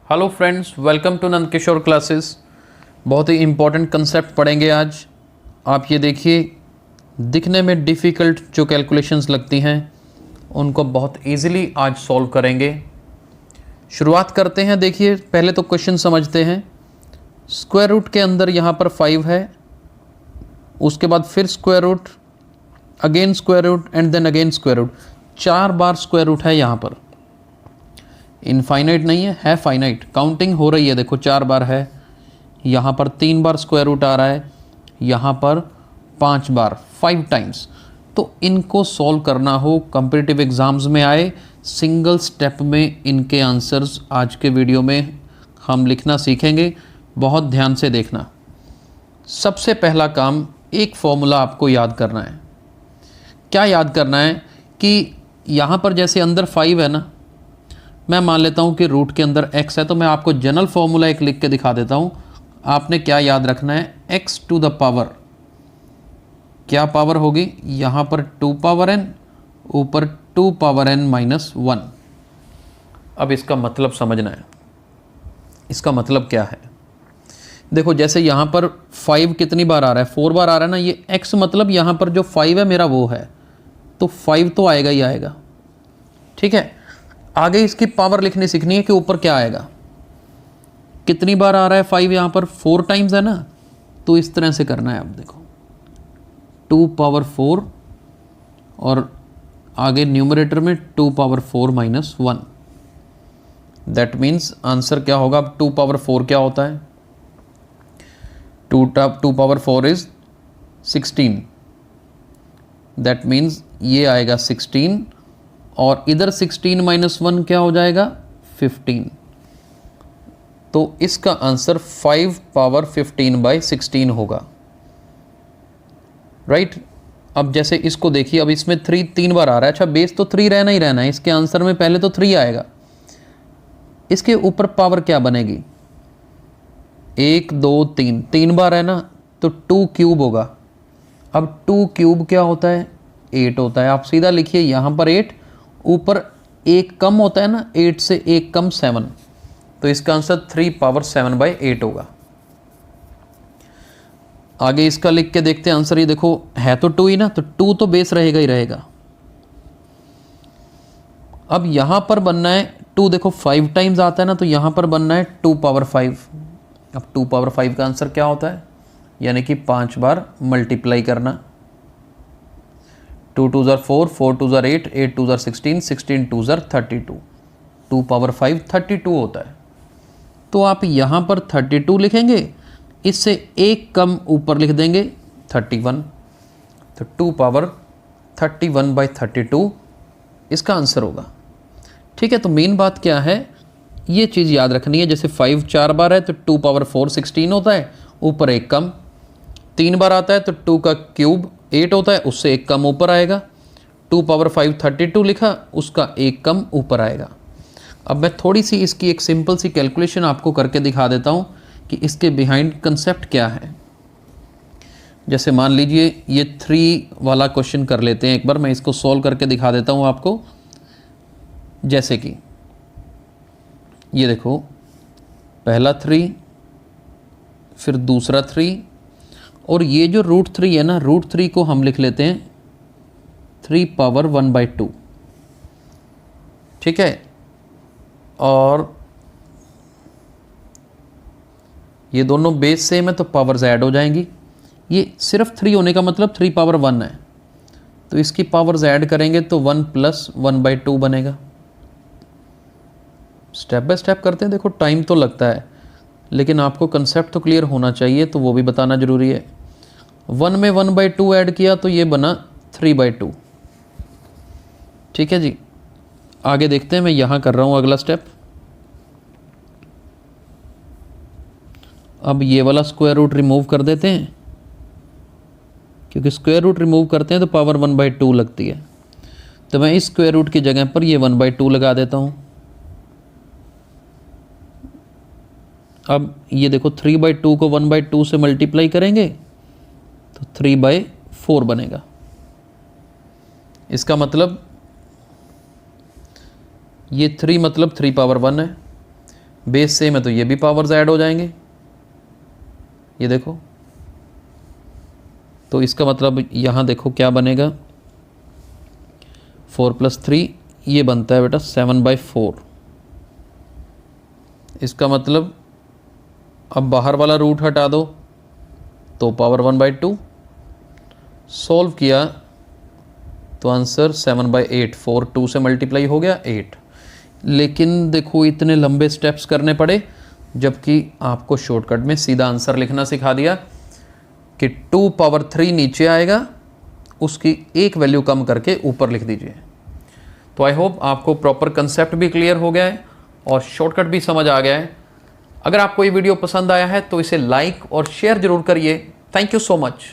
Hello friends, welcome to Nand Kishore classes. बहुत ही important concept पढ़ेंगे आज। आप ये देखिए, दिखने में डिफ़िकल्ट जो कैलकुलेशंस लगती हैं उनको बहुत इजीली आज सॉल्व करेंगे। शुरुआत करते हैं। देखिए, पहले तो क्वेश्चन समझते हैं। स्क्वायर रूट के अंदर यहाँ पर 5 है, उसके बाद फिर square root, again square root and then again square root. 4 बार स्क्वायर रूट है यहाँ पर। इनफाइनाइट नहीं है फाइनाइट। काउंटिंग हो रही है, देखो 4 बार है, यहाँ पर 3 बार स्क्वायर रूट आ रहा है, यहाँ पर 5 बार, 5 टाइम्स। तो इनको सॉल्व करना हो, कॉम्पिटिटिव एग्ज़ाम्स में आए, सिंगल स्टेप में इनके आंसर्स आज के वीडियो में हम लिखना सीखेंगे। बहुत ध्यान से देखना। सबसे पहला काम, एक फॉर्मूला आपको याद करना है। क्या याद करना है कि यहाँ पर जैसे अंदर 5 है ना, मैं मान लेता हूँ कि रूट के अंदर x है, तो मैं आपको जनरल फॉर्मूला एक लिख के दिखा देता हूँ। आपने क्या याद रखना है, x टू द पावर, क्या पावर होगी यहाँ पर 2 पावर n, ऊपर 2 पावर n माइनस 1। अब इसका मतलब समझना है। इसका मतलब क्या है, देखो जैसे यहाँ पर 5 कितनी बार आ रहा है, 4 बार आ रहा है ना। ये x मतलब यहाँ पर जो 5 है मेरा वो है, तो 5 तो आएगा ही आएगा। ठीक है, आगे इसकी पावर लिखनी सीखनी है कि ऊपर क्या आएगा। कितनी बार आ रहा है 5 यहाँ पर, 4 टाइम्स है ना, तो इस तरह से करना है। अब देखो 2 पावर 4 और आगे न्यूमरेटर में 2 power 4 minus 1। That means answer क्या होगा। अब 2 पावर 4 क्या होता है, 2 पावर 4 इज 16। दैट मीन्स ये आएगा 16 और इधर 16 माइनस 1 क्या हो जाएगा, 15। तो इसका आंसर 5 पावर 15 बाई 16 होगा। राइट। अब जैसे इसको देखिए, अब इसमें 3 बार आ रहा है। अच्छा, बेस तो 3 रहना ही रहना है। इसके आंसर में पहले तो 3 आएगा। इसके ऊपर पावर क्या बनेगी, 1 2 3 बार है ना, तो 2 क्यूब होगा। अब 2 क्यूब क्या होता है, 8 होता है। आप सीधा लिखिए यहाँ पर 8, ऊपर 1 कम होता है ना, 8 से 1 कम 7, तो इसका आंसर 3 पावर 7 बाई 8 होगा। आगे इसका लिख के देखते हैं आंसर। ये देखो है तो 2 ही ना, तो 2 तो बेस रहेगा ही रहेगा। अब यहां पर बनना है 2, देखो 5 टाइम्स आता है ना, तो यहां पर बनना है 2 पावर 5। अब 2 पावर 5 का आंसर क्या होता है, यानी कि 5 बार मल्टीप्लाई करना। 2 2 ज़र 4, 4 2 ज़र 8, 8 2 ज़र 16, 16 2 ज़र 32। 2 पावर 5 32 होता है। तो आप यहाँ पर 32 लिखेंगे, इससे 1 कम ऊपर लिख देंगे 31, तो 2 पावर 31 बाई 32 इसका आंसर होगा। ठीक है, तो मेन बात क्या है, ये चीज़ याद रखनी है। जैसे 5 4 बार है तो 2 पावर 4 16 होता है, ऊपर 1 कम। 3 बार आता है तो 2 का क्यूब 8 होता है, उससे 1 कम ऊपर आएगा। 2 पावर 5 32 लिखा, उसका 1 कम ऊपर आएगा। अब मैं थोड़ी सी इसकी एक सिंपल सी कैलकुलेशन आपको करके दिखा देता हूँ कि इसके बिहाइंड कंसेप्ट क्या है। जैसे मान लीजिए ये 3 वाला क्वेश्चन कर लेते हैं एक बार। मैं इसको सॉल्व करके दिखा देता हूँ आपको। जैसे कि ये देखो, पहला 3, फिर दूसरा 3, और ये जो √3 है ना, √3 को हम लिख लेते हैं 3 पावर 1 बाई 2। ठीक है, और ये दोनों बेस सेम है तो पावर्स ऐड हो जाएंगी। ये सिर्फ 3 होने का मतलब 3 पावर 1 है, तो इसकी पावर्स ऐड करेंगे तो 1 प्लस 1 बाई 2 बनेगा। स्टेप बाय स्टेप करते हैं। देखो टाइम तो लगता है, लेकिन आपको कंसेप्ट तो क्लियर होना चाहिए, तो वो भी बताना ज़रूरी है। 1 में 1 बाई 2 ऐड किया तो ये बना 3 बाई 2। ठीक है जी, आगे देखते हैं। मैं यहाँ कर रहा हूँ अगला स्टेप। अब ये वाला स्क्वायर रूट रिमूव कर देते हैं, क्योंकि स्क्वायर रूट रिमूव करते हैं तो पावर 1 बाई 2 लगती है। तो मैं इस स्क्वायर रूट की जगह पर ये 1 बाई 2 लगा देता हूँ। अब ये देखो 3 बाई 2 को 1 बाई 2 से मल्टीप्लाई करेंगे तो 3 बाई 4 बनेगा। इसका मतलब ये 3 मतलब 3 पावर 1 है, बेस सेम है तो ये भी पावर्स ऐड हो जाएंगे, ये देखो। तो इसका मतलब यहाँ देखो क्या बनेगा, 4 + 3 ये बनता है बेटा 7/4। इसका मतलब अब बाहर वाला रूट हटा दो तो पावर 1/2। सॉल्व किया तो आंसर 7/8, 4 2 से मल्टीप्लाई हो गया 8। लेकिन देखो इतने लंबे स्टेप्स करने पड़े, जबकि आपको शॉर्टकट में सीधा आंसर लिखना सिखा दिया कि 2⁻³ नीचे आएगा, उसकी एक वैल्यू कम करके ऊपर लिख दीजिए। तो आई होप आपको प्रॉपर कंसेप्ट भी क्लियर हो गया है और शॉर्टकट भी समझ आ गया है। अगर आपको ये वीडियो पसंद आया है तो इसे लाइक और शेयर जरूर करिए। Thank you so much.